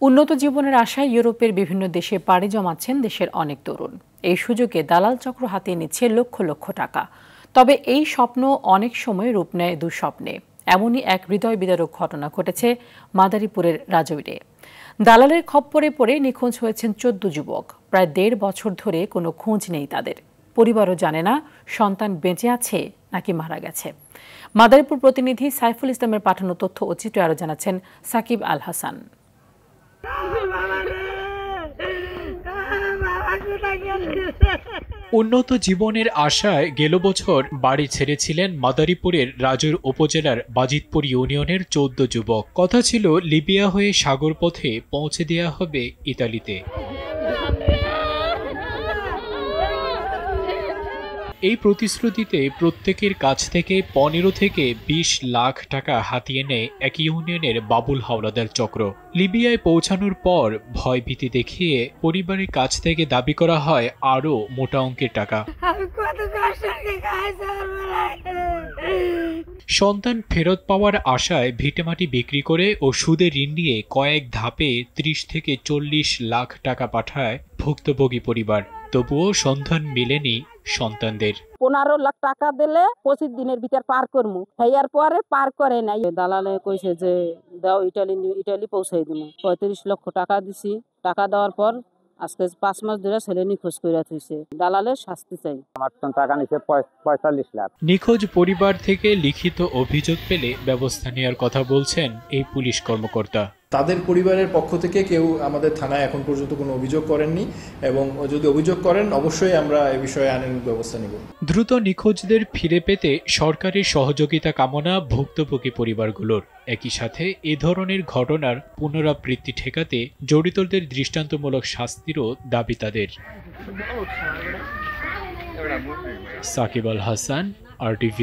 উন্নত জীবনের আশায় ইউরোপের বিভিন্ন দেশে পাড়ি জমাচ্ছেন দেশের অনেক তরুণ। এই সুযোগে দালাল চক্র হাতিয়ে নিচ্ছে লক্ষ লক্ষ টাকা। তবে এই স্বপ্ন অনেক সময় রূপ নেয় দুঃস্বপ্নে। এমনই এক হৃদয় বিদারক ঘটনা ঘটেছে মাদারীপুরের রাজৈরে। দালালের খপ্পরে পড়ে নিখোঁজ হয়েছেন 14 যুবক। প্রায় 1.5 বছর ধরে কোনো খোঁজ নেই তাদের। পরিবারও জানে না সন্তান বেঁচে আছে নাকি মারা গেছে। মাদারীপুর প্রতিনিধি সাইফুল ইসলামের পাঠানো তথ্য ও চিত্র আরও জানাচ্ছেন সাকিব আল হাসান। উন্নত জীবনের আশায় গেল বছর বাড়ি ছেড়েছিলেন মাদারীপুরের রাজৈর উপজেলার বাজিতপুর ইউনিয়নের 14 যুবক। কথা ছিল লিবিয়া হয়ে সাগর পথে পৌঁছে দেওয়া হবে ইতালিতে। এই প্রতিশ্রুতিতে প্রত্যেকের কাছ থেকে 15 থেকে 20 লাখ টাকা হাতিয়ে নেয় এক ইউনিয়নের বাবুল হাওলাদার চক্র। লিবিয়ায় পৌঁছানোর পর ভয়ভীতি দেখিয়ে পরিবারের কাছ থেকে দাবি করা হয় আরও মোটা অঙ্কের টাকা। সন্তান ফেরত পাওয়ার আশায় ভিটেমাটি বিক্রি করে ও সুদে ঋণ নিয়ে কয়েক ধাপে 30 থেকে 40 লাখ টাকা পাঠায় ভুক্তভোগী পরিবার। তবুও সন্ধান মেলেনি সন্তানদের। 15 লাখ টাকা দিলে 25 দিনের ভিতর পার করবো, হেয়ার পরে পার করে নাই। দালালে কইছে যে দাও ইটালি পৌঁছাই দিব। 35 লক্ষ টাকা দিছি। টাকা দেওয়ার পর আজকে 5 মাস ধরে ছেলে নিখোঁজ করে থইছে। দালালের শাস্তি চাই। আমার টাকা নিছে 45 লাখ। নিখোঁজ পরিবার থেকে লিখিত অভিযোগ পেলে ব্যবস্থা নেওয়ার কথা বলছেন এই পুলিশ কর্মকর্তা। তাদের পরিবারের পক্ষ থেকে কেউ আমাদের থানায় এখন পর্যন্ত কোনো অভিযোগ করেননি, এবং যদি অভিযোগ করেন অবশ্যই আমরা এ বিষয়ে আইনানুগ ব্যবস্থা নেব। দ্রুত নিখোঁজদের ফিরে পেতে সরকারের সহযোগিতা কামনা ভুক্তভোগী পরিবারগুলোর। একই সাথে এ ধরনের ঘটনার পুনরাবৃত্তি ঠেকাতে জড়িতদের দৃষ্টান্তমূলক শাস্তিরও দাবি তাদের। সাকিব আল হাসান, RTV।